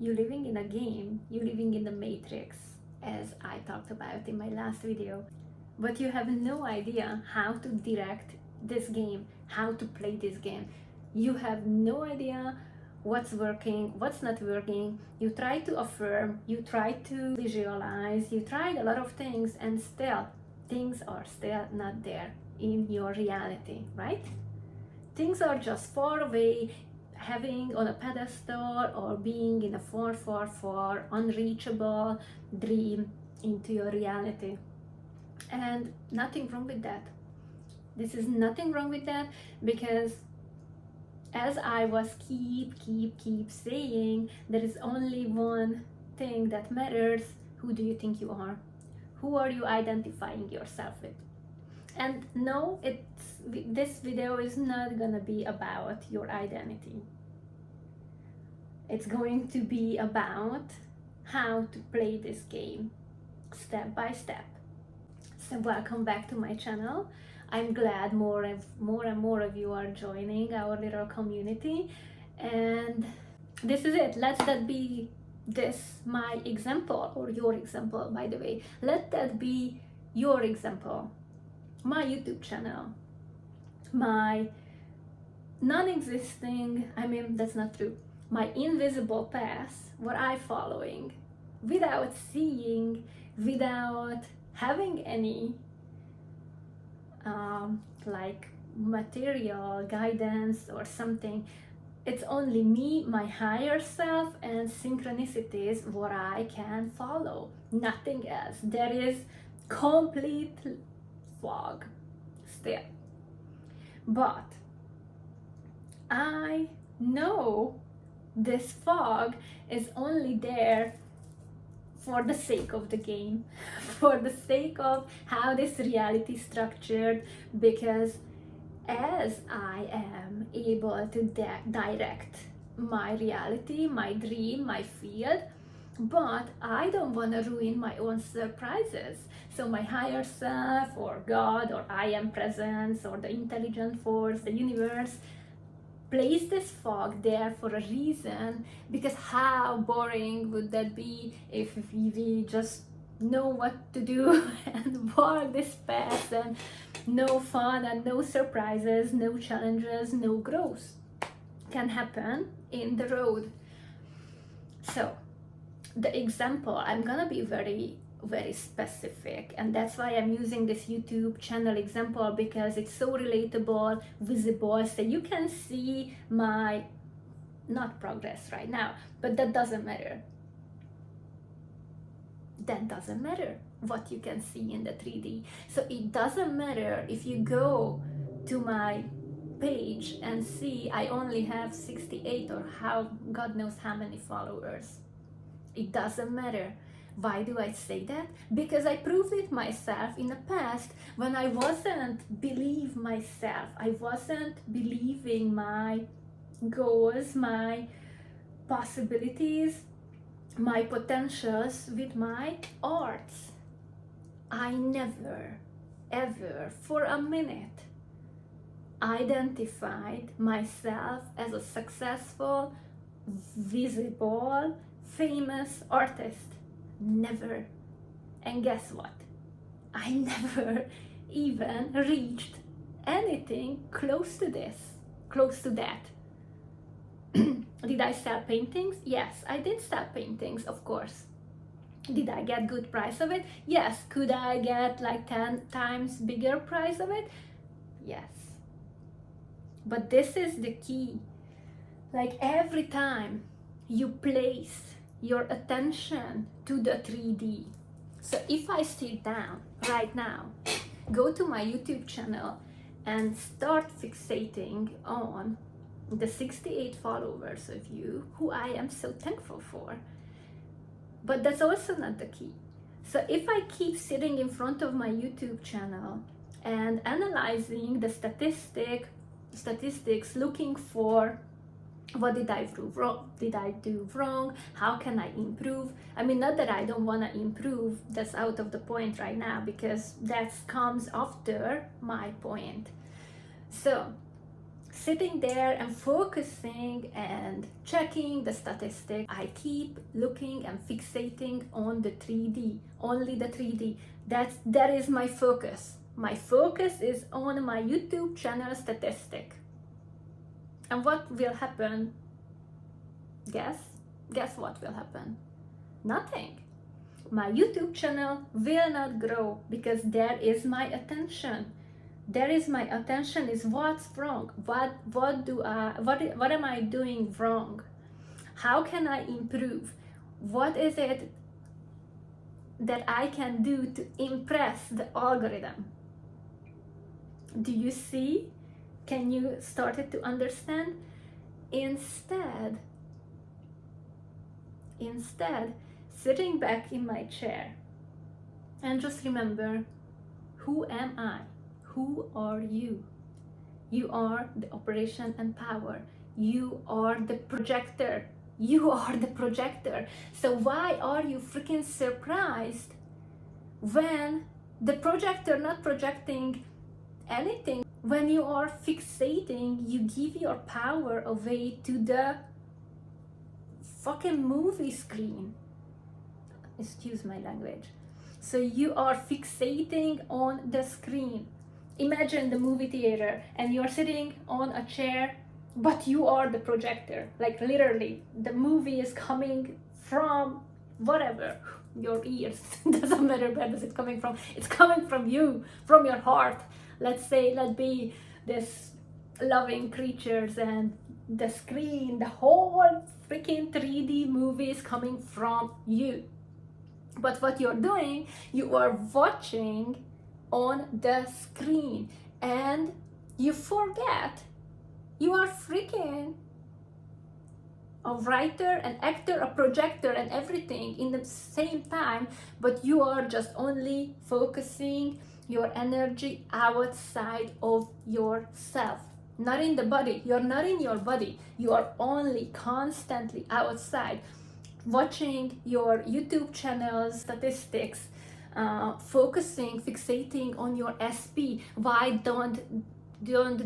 You're living in a game, you're living in the matrix, as I talked about in my last video. But you have no idea how to direct this game, how to play this game. You have no idea what's working, what's not working. You try to affirm, you try to visualize, you tried a lot of things, and still things are still not there in your reality, right? Things are just far away, having on a pedestal, or being in a far, far, far unreachable dream into your reality. And nothing wrong with that. This is nothing wrong with that, because as I was keep saying, there is only one thing that matters. Who do you think you are? Who are you identifying yourself with? And no, this video is not gonna be about your identity. It's going to be about how to play this game step by step. So welcome back to my channel. I'm glad more and more of you are joining our little community, and this is it. Let that be this my example, or your example, by the way. Let that be your example. My YouTube channel, my non-existing, that's not true, my invisible path, what I'm following, without seeing, without having any like material guidance or something. It's only me, my higher self, and synchronicities what I can follow, nothing else. There is complete fog still, but I know this fog is only there for the sake of the game, for the sake of how this reality is structured, because as I am able to direct my reality, my dream, my field, but I don't want to ruin my own surprises. So my higher self, or God, or I am presence, or the intelligent force, the universe, place this fog there for a reason, because how boring would that be if we just know what to do and walk this path, and no fun and no surprises, no challenges, no growth can happen in the road. So the example, I'm gonna be very specific, and that's why I'm using this YouTube channel example, because it's so relatable, visible, so you can see my not progress right now, but that doesn't matter. That doesn't matter what you can see in the 3D. So it doesn't matter if you go to my page and see I only have 68 or God knows how many followers. It doesn't matter. Why do I say that? Because I proved it myself in the past, when I wasn't believe myself. I wasn't believing my goals, my possibilities, my potentials with my arts. I never, ever for a minute identified myself as a successful, visible, famous artist. Never. And guess what? I never even reached anything close to this, close to that. Did I sell paintings? Yes, I did sell paintings, of course. Did I get good price of it? Yes. Could I get like 10 times bigger price of it? Yes. But this is the key. Like every time you place your attention to the 3D. So if I sit down right now, go to my YouTube channel and start fixating on the 68 followers of you, who I am so thankful for. But that's also not the key. So if I keep sitting in front of my YouTube channel and analyzing the statistics, looking for what did I do wrong, how can I improve? Not that I don't want to improve, that's out of the point right now, because that comes after my point. So sitting there and focusing and checking the statistics. I keep looking and fixating on the 3D, only the 3D. That is my focus. My focus is on my YouTube channel statistic. And what will happen? Guess what will happen? Nothing. My YouTube channel will not grow because there is my attention. There is my attention is what's wrong. What am I doing wrong? How can I improve? What is it that I can do to impress the algorithm? Do you see? Can you start it to understand? Instead, sitting back in my chair and just remember, who am I? Who are you? You are the operation and power. You are the projector. You are the projector. So why are you freaking surprised when the projector not projecting anything? When you are fixating, you give your power away to the fucking movie screen. Excuse my language. So you are fixating on the screen. Imagine the movie theater and you're sitting on a chair, but you are the projector. Like literally, the movie is coming from whatever, your ears. Doesn't matter where is it coming from. It's coming from you, from your heart. Let's be this loving creatures, and the screen, the whole freaking 3D movie is coming from you. But what you're doing, you are watching on the screen and you forget you are freaking a writer, an actor, a projector, and everything in the same time, but you are just only focusing your energy outside of yourself, not in the body. You're not in your body. You are only constantly outside, watching your YouTube channels, statistics, focusing, fixating on your SP. Why don't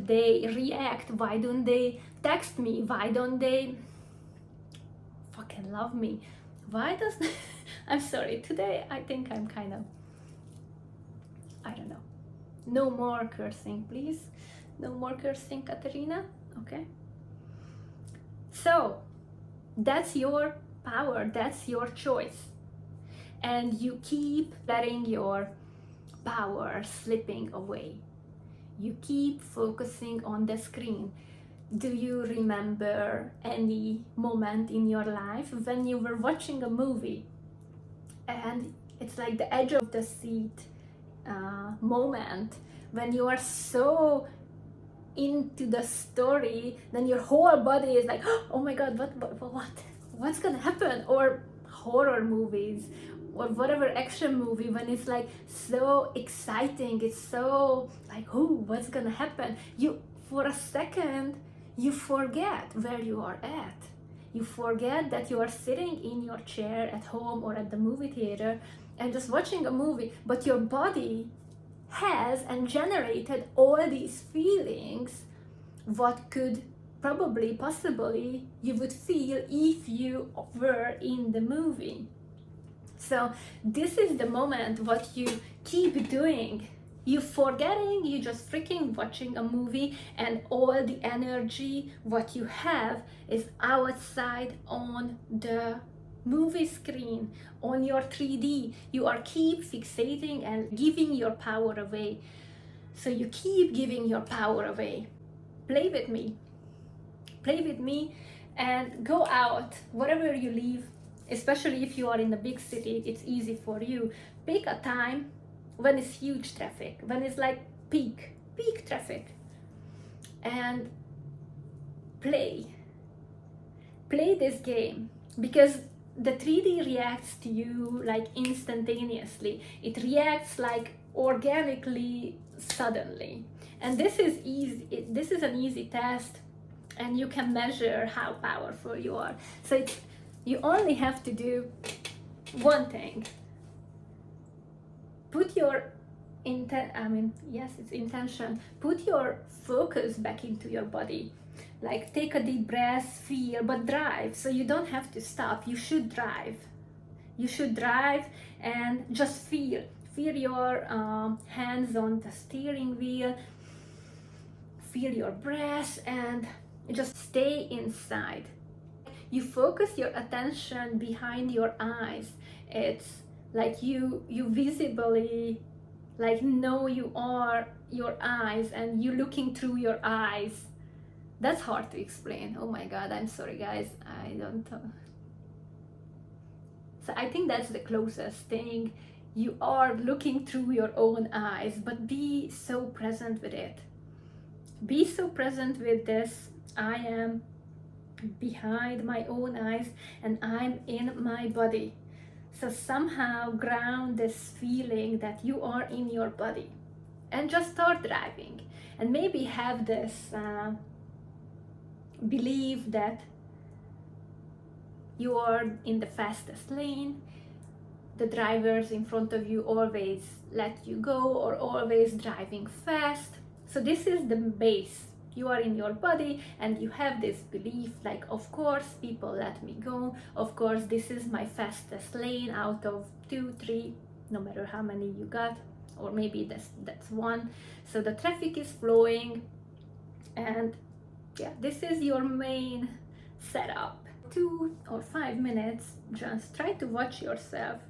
they react? Why don't they text me? Why don't they fucking love me? Why does I'm sorry, today I think I'm kind of, I don't know. No more cursing, please. No more cursing, Katerina. Okay? So that's your power, that's your choice. And you keep letting your power slipping away. You keep focusing on the screen. Do you remember any moment in your life when you were watching a movie and it's like the edge of the seat moment, when you are so into the story, then your whole body is like, oh my god, what's gonna happen? Or horror movies or whatever action movie, when it's like so exciting, it's so like, what's gonna happen? You, for a second, you forget where you are at. You forget that you are sitting in your chair at home or at the movie theater and just watching a movie, but your body has and generated all these feelings, what could possibly you would feel if you were in the movie. So this is the moment what you keep doing. You forgetting, you just freaking watching a movie, and all the energy what you have is outside on the movie screen, on your 3D. You are keep fixating and giving your power away. So you keep giving your power away. Play with me and go out wherever you live. Especially if you are in a big city, it's easy for you. Pick a time when it's huge traffic, when it's like peak traffic, and play this game, because the 3D reacts to you like instantaneously. It reacts like organically, suddenly. And this is easy. This is an easy test, and you can measure how powerful you are. So you only have to do one thing. Put your yes, it's intention. Put your focus back into your body. Like take a deep breath, feel, but drive. So you don't have to stop. You should drive. You should drive and just feel. Feel your hands on the steering wheel. Feel your breath and just stay inside. You focus your attention behind your eyes. It's like you visibly like know you are your eyes and you looking through your eyes. That's hard to explain. Oh my god, I'm sorry guys, I don't so I think that's the closest thing. You are looking through your own eyes, but be so present with it. Be so present with this. I am behind my own eyes and I'm in my body. So somehow ground this feeling that you are in your body and just start driving. And maybe have this belief that you are in the fastest lane. The drivers in front of you always let you go or always driving fast. So this is the base. You are in your body and you have this belief like, of course people let me go, of course this is my fastest lane out of 2, 3, no matter how many you got, or maybe that's one. So the traffic is flowing and yeah, this is your main setup. 2 or 5 minutes, just try to watch yourself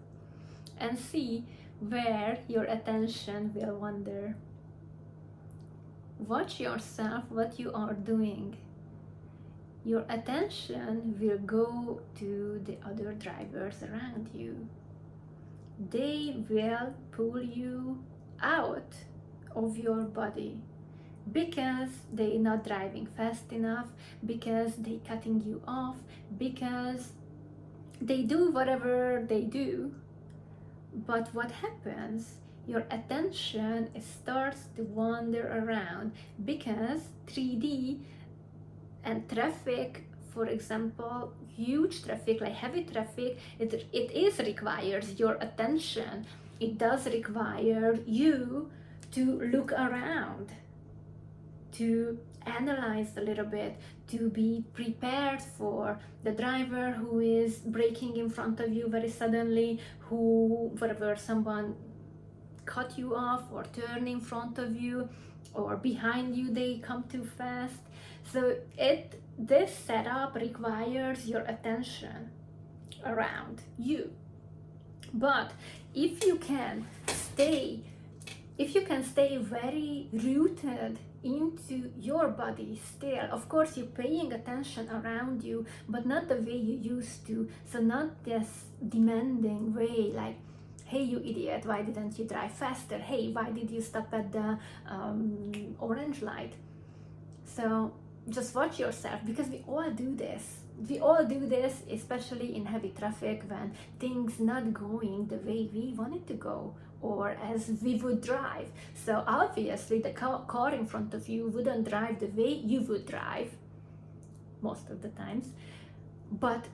and see where your attention will wander. Watch yourself, what you are doing. Your attention will go to the other drivers around you. They will pull you out of your body because they're not driving fast enough, because they cutting you off, because they do whatever they do. But what happens? Your attention starts to wander around because 3D and traffic, for example, huge traffic like heavy traffic, it requires your attention. It does require you to look around, to analyze a little bit, to be prepared for the driver who is braking in front of you very suddenly, who whatever, someone cut you off or turn in front of you, or behind you they come too fast. So this setup requires your attention around you. But if you can stay very rooted into your body still, of course you're paying attention around you, but not the way you used to. So not this demanding way like, hey you idiot, why didn't you drive faster? Hey, why did you stop at the orange light? So just watch yourself, because we all do this, especially in heavy traffic when things not going the way we want it to go or as we would drive. So obviously the car in front of you wouldn't drive the way you would drive most of the times. But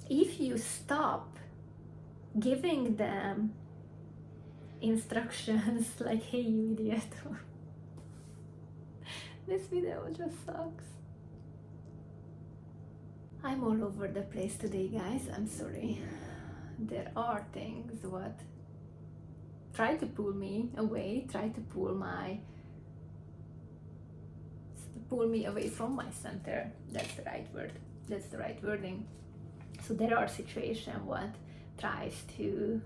if you stop giving them instructions like, hey you idiot, this video just sucks. I'm all over the place today, guys, I'm sorry. There are things what try to pull me away, try to pull me away from my center. That's the right word, that's the right wording. So there are situations what tries to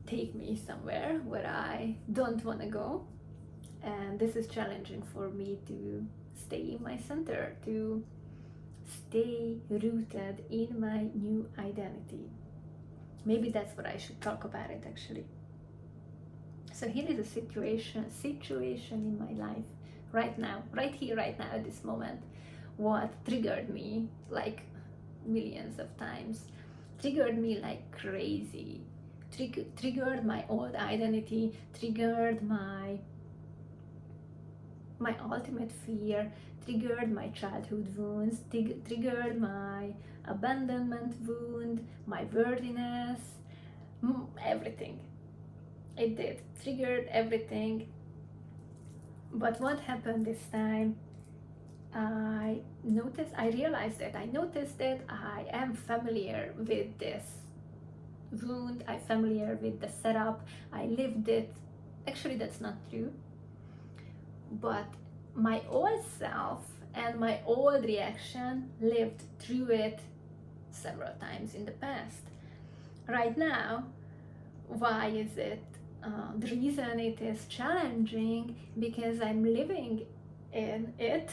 take me somewhere where I don't want to go, and this is challenging for me to stay in my center, to stay rooted in my new identity. Maybe that's what I should talk about it actually. So here is a situation in my life right now, right here, right now, at this moment, what triggered me like millions of times, triggered me like crazy, triggered my old identity, triggered my ultimate fear, triggered my childhood wounds, triggered my abandonment wound, my worthiness, everything. It did, triggered everything. But what happened this time, I realized that I am familiar with this wound, I'm familiar with the setup, I lived it. Actually, that's not true. But my old self and my old reaction lived through it several times in the past. Right now, why is it? The reason it is challenging, because I'm living in it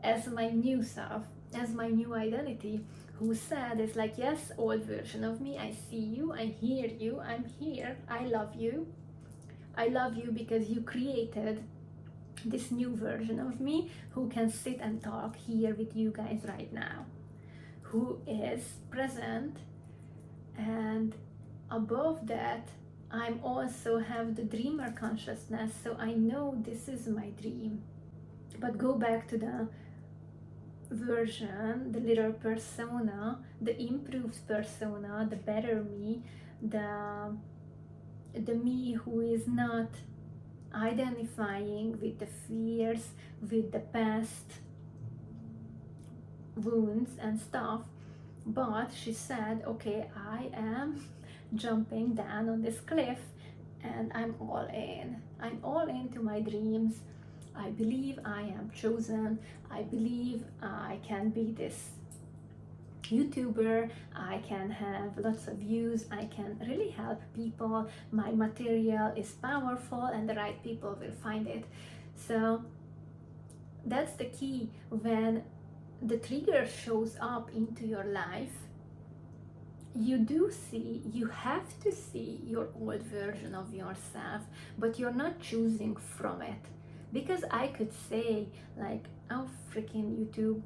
as my new self, as my new identity, who said, it's like, yes, old version of me, I see you, I hear you, I'm here, I love you. I love you because you created this new version of me who can sit and talk here with you guys right now, who is present. And above that, I'm also have the dreamer consciousness, so I know this is my dream. But go back to the version, the little persona, the improved persona, the better me, the me who is not identifying with the fears, with the past wounds and stuff. But she said, okay, I am jumping down on this cliff and I'm all in. I'm all into my dreams. I believe I am chosen. I believe I can be this YouTuber. I can have lots of views. I can really help people. My material is powerful and the right people will find it. So that's the key. When the trigger shows up into your life, you have to see your old version of yourself, but you're not choosing from it. Because I could say, like, oh, freaking YouTube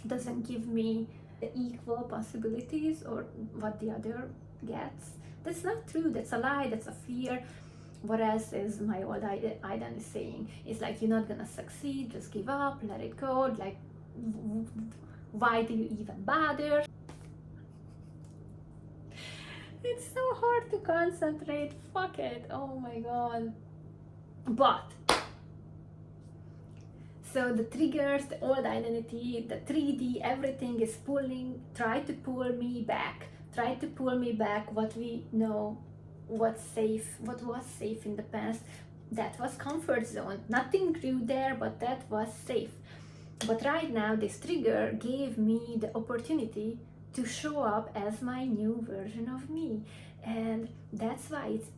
doesn't give me the equal possibilities or what the other gets. That's not true. That's a lie. That's a fear. What else is my old identity saying? It's like, you're not gonna succeed, just give up, let it go. Like, why do you even bother? It's so hard to concentrate. Fuck it. Oh my god. But so the triggers, the old identity, the 3D, everything is try to pull me back. Try to pull me back. What we know, what was safe in the past. That was comfort zone. Nothing grew there, but that was safe. But right now, this trigger gave me the opportunity to show up as my new version of me. And that's why it's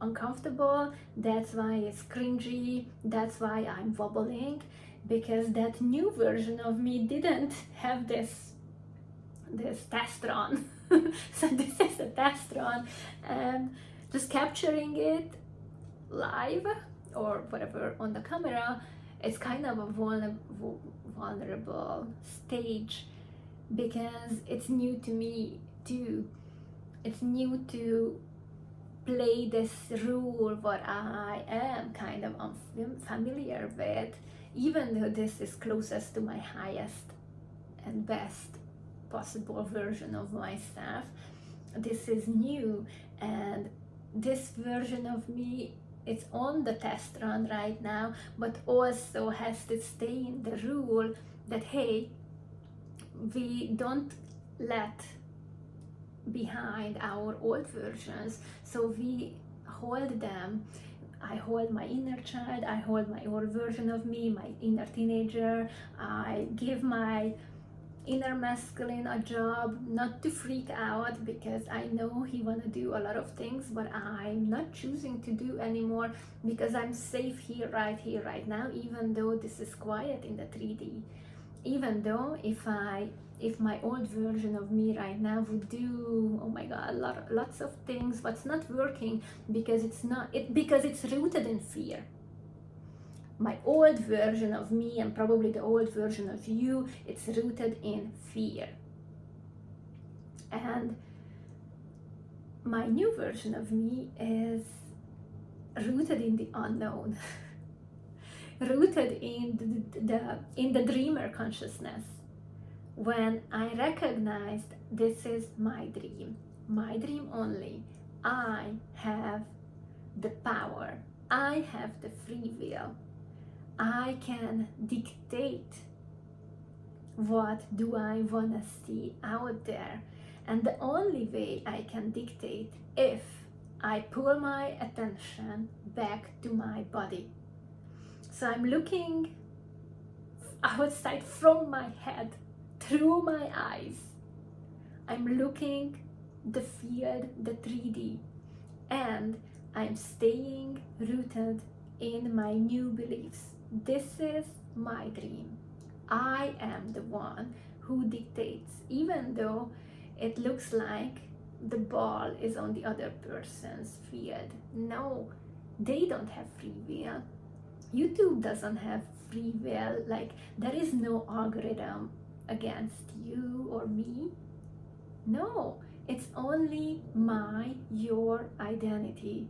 uncomfortable, that's why it's cringy, that's why I'm wobbling, because that new version of me didn't have this test run. So this is a test run, and just capturing it live or whatever on the camera, it's kind of a vulnerable stage, because it's new to me too. It's new to play this role what I am kind of unfamiliar with, even though this is closest to my highest and best possible version of myself. This is new, and this version of me, it's on the test run right now, but also has to stay in the rule that, hey, we don't let behind our old versions, so we hold them. I hold my inner child, I hold my old version of me, my inner teenager. I give my inner masculine a job not to freak out, because I know he wanna do a lot of things, but I'm not choosing to do anymore, because I'm safe here, right now, even though this is quiet in the 3D. Even though if my old version of me right now would do, oh my god, lots of things, but it's not working, because because it's rooted in fear. My old version of me, and probably the old version of you, it's rooted in fear. And my new version of me is rooted in the unknown. Rooted in the dreamer consciousness. When I recognized this is my dream, my dream only. I have the power. I have the free will. I can dictate what do I want to see out there. And the only way I can dictate if I pull my attention back to my body. So I'm looking outside from my head, through my eyes. I'm looking the field, the 3D, and I'm staying rooted in my new beliefs. This is my dream. I am the one who dictates, even though it looks like the ball is on the other person's field. No, they don't have free will. YouTube doesn't have free will. Like, there is no algorithm against you or me. No, it's only your identity.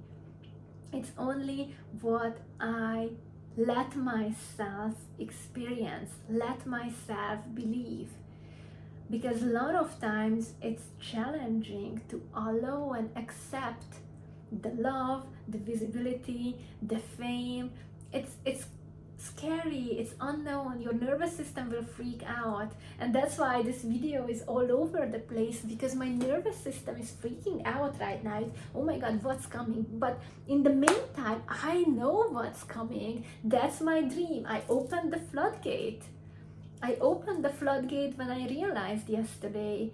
It's only what I let myself experience, let myself believe. Because a lot of times it's challenging to allow and accept the love, the visibility, the fame. It's scary, it's unknown, your nervous system will freak out. And that's why this video is all over the place, because my nervous system is freaking out right now. Oh my god, what's coming? But in the meantime, I know what's coming. That's my dream. I opened the floodgate. I opened the floodgate when I realized yesterday,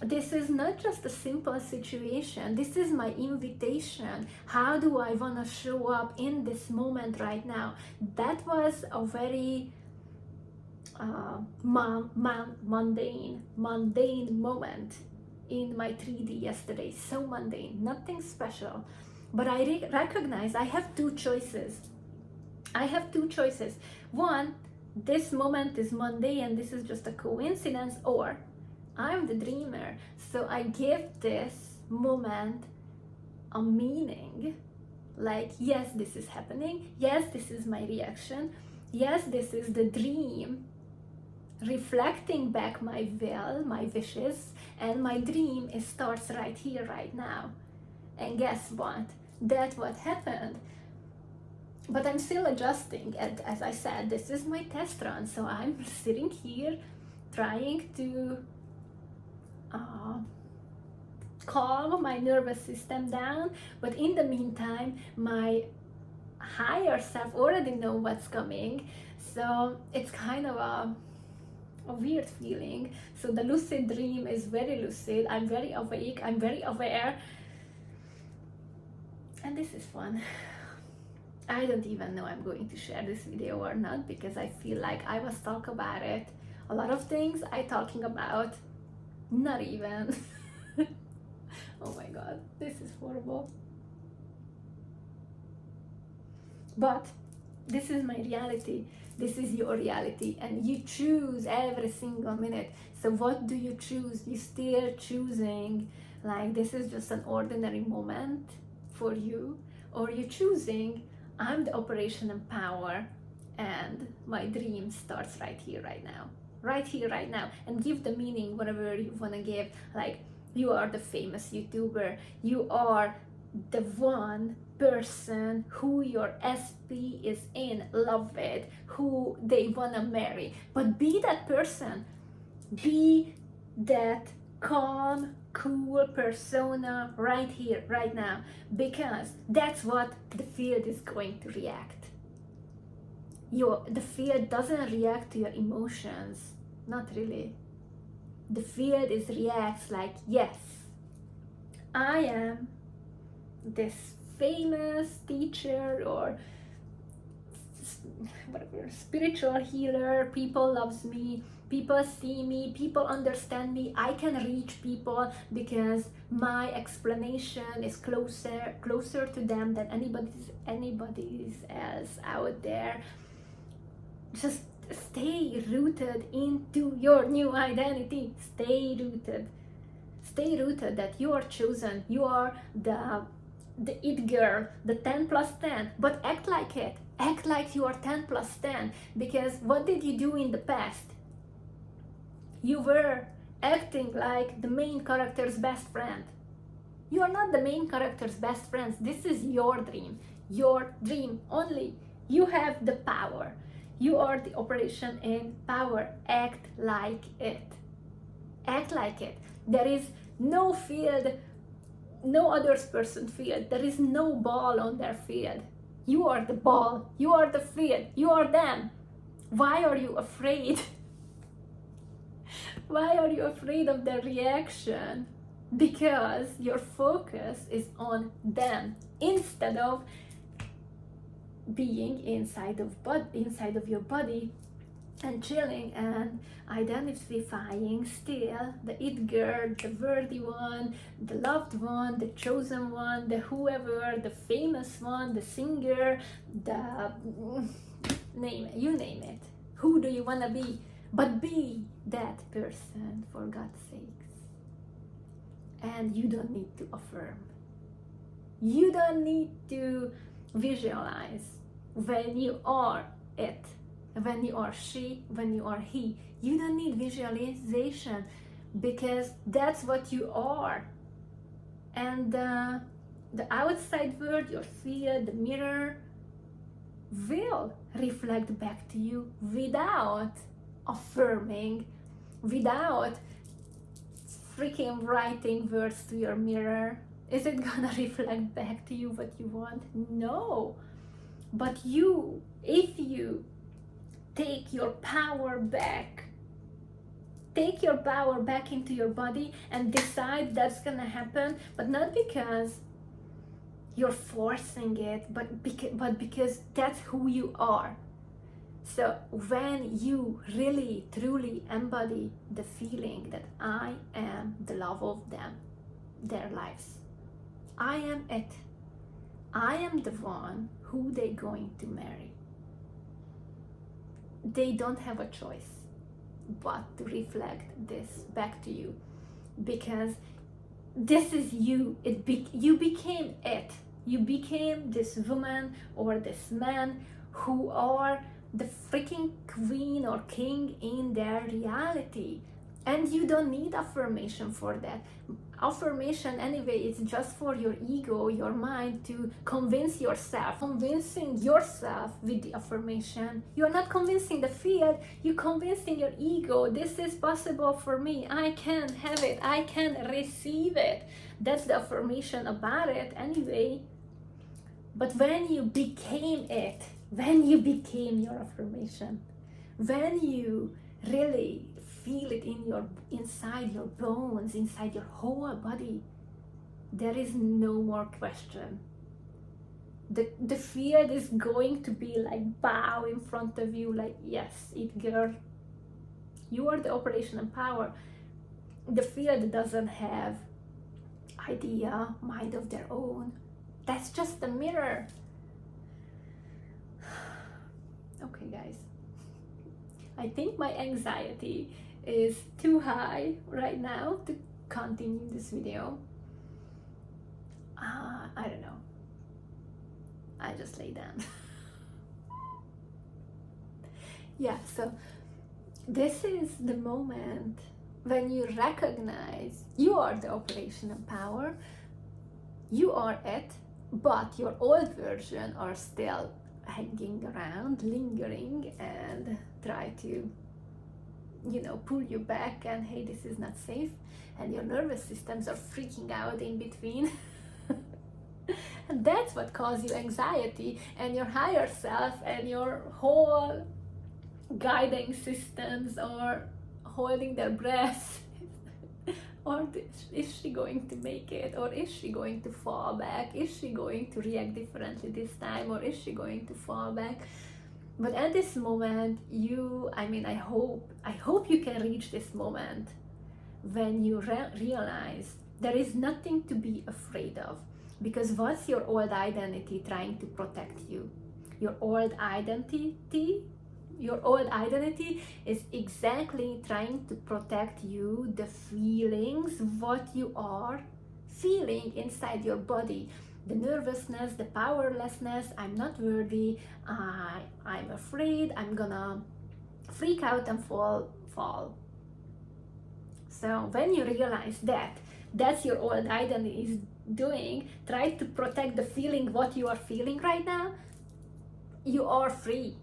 this is not just a simple situation. This is my invitation. How do I want to show up in this moment right now? That was a very mundane moment in my 3D yesterday. So mundane, nothing special. But I recognize I have two choices. I have two choices. One, this moment is mundane and this is just a coincidence, or I'm the dreamer, so I give this moment a meaning. Like, yes, this is happening. Yes, this is my reaction. Yes, this is the dream reflecting back my will, my wishes, and my dream starts right here, right now. And guess what? That's what happened. But I'm still adjusting, and as I said, this is my test run, so I'm sitting here trying to calm my nervous system down. But in the meantime, my higher self already know what's coming, so it's kind of a weird feeling. So the lucid dream is very lucid. I'm very awake, I'm very aware, and this is fun. I don't even know I'm going to share this video or not, because I feel like I was talking about it. A lot of things I talking about, not even. Oh my god, this is horrible. But this is my reality. This is your reality, and you choose every single minute. So what do you choose? You still choosing like this is just an ordinary moment for you, or you choosing I'm the operation and power, and my dream starts right here, right now. Right here, right now. And give the meaning whatever you want to give. Like, you are the famous YouTuber. You are the one person who your SP is in love with, who they want to marry. But be that person. Be that calm, cool persona right here, right now, because that's what the field is going to react. The field doesn't react to your emotions, not really. The field reacts like, yes, I am this famous teacher or whatever, spiritual healer, people loves me, people see me, people understand me, I can reach people because my explanation is closer to them than anybody's else out there. Just stay rooted into your new identity. Stay rooted that you are chosen. You are the it girl, the 10 plus 10, but act like it. Act like you are 10 plus 10, because what did you do in the past? You were acting like the main character's best friend. You are not the main character's best friends. This is your dream only. You have the power. You are the operation in power. Act like it. Act like it. There is no field, no other person's field. There is no ball on their field. You are the ball. You are the field. You are them. Why are you afraid? Why are you afraid of their reaction? Because your focus is on them instead of being inside of your body and chilling and identifying still the it girl, the worthy one, the loved one, the chosen one, the whoever, the famous one, the singer, the you name it. Who do you want to be? But be that person, for God's sakes. And you don't need to affirm. You don't need to visualize when you are it, when you are she, when you are he. You don't need visualization because that's what you are. And the outside world, your field, the mirror, will reflect back to you without affirming, without freaking writing words to your mirror. Is it gonna reflect back to you what you want? No. But if you take your power back into your body and decide that's gonna happen, but not because you're forcing it, but because that's who you are. So when you really truly embody the feeling that I am the love of them, their lives, I am it, I am the one who they're going to marry, they don't have a choice but to reflect this back to you, because this is you. You became it. You became this woman or this man who are the freaking queen or king in their reality. And you don't need affirmation for that. Affirmation anyway is just for your ego, your mind, to convince yourself. Convincing yourself with the affirmation. You're not convincing the field, you're convincing your ego. This is possible for me. I can have it. I can receive it. That's the affirmation about it anyway. But when you became it, when you became your affirmation, when you really feel it inside your bones, inside your whole body, there is no more question. The field is going to be like bow in front of you, like, yes, it girl, you are the operation and power. The field doesn't have idea, mind of their own. That's just the mirror. Okay, guys, I think my anxiety is too high right now to continue this video. I don't know. I just lay down. Yeah, so this is the moment when you recognize you are the operation of power, you are it, but your old version are still hanging around, lingering, and try to, pull you back and, hey, this is not safe, and your nervous systems are freaking out in between. And that's what causes you anxiety, and your higher self and your whole guiding systems are holding their breath. Or is she going to make it? Or is she going to fall back? Is she going to react differently this time? Or is she going to fall back? But at this moment, I hope you can reach this moment when you realize there is nothing to be afraid of. Because what's your old identity trying to protect you? Your old identity is exactly trying to protect you, the feelings, what you are feeling inside your body. The nervousness, the powerlessness, I'm not worthy, I'm afraid, I'm gonna freak out and fall. So when you realize that, that's your old identity is doing, try to protect the feeling what you are feeling right now, you are free,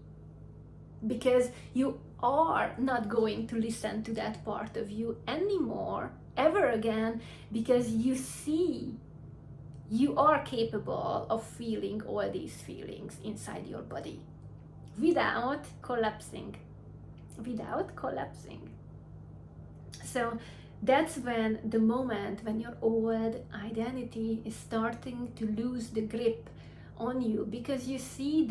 because you are not going to listen to that part of you anymore ever again, because you see you are capable of feeling all these feelings inside your body without collapsing. So that's when the moment when your old identity is starting to lose the grip on you, because you see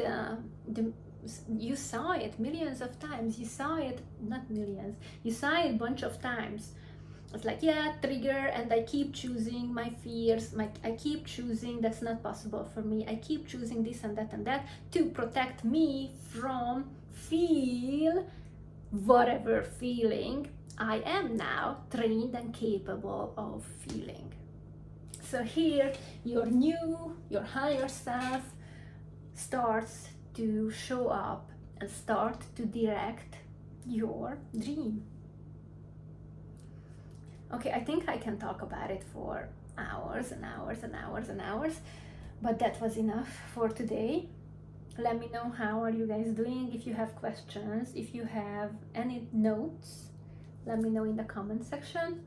you saw it millions of times, you saw it, not millions, you saw it a bunch of times. It's like, yeah, trigger, and I keep choosing my fears, I keep choosing that's not possible for me, I keep choosing this and that to protect me from feel whatever feeling I am now trained and capable of feeling. So here your higher self starts to show up and start to direct your dream. Okay, I think I can talk about it for hours and hours and hours and hours, but that was enough for today. Let me know how are you guys doing. If you have questions, if you have any notes, let me know in the comment section,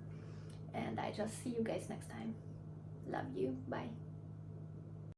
and I just see you guys next time. Love you. Bye.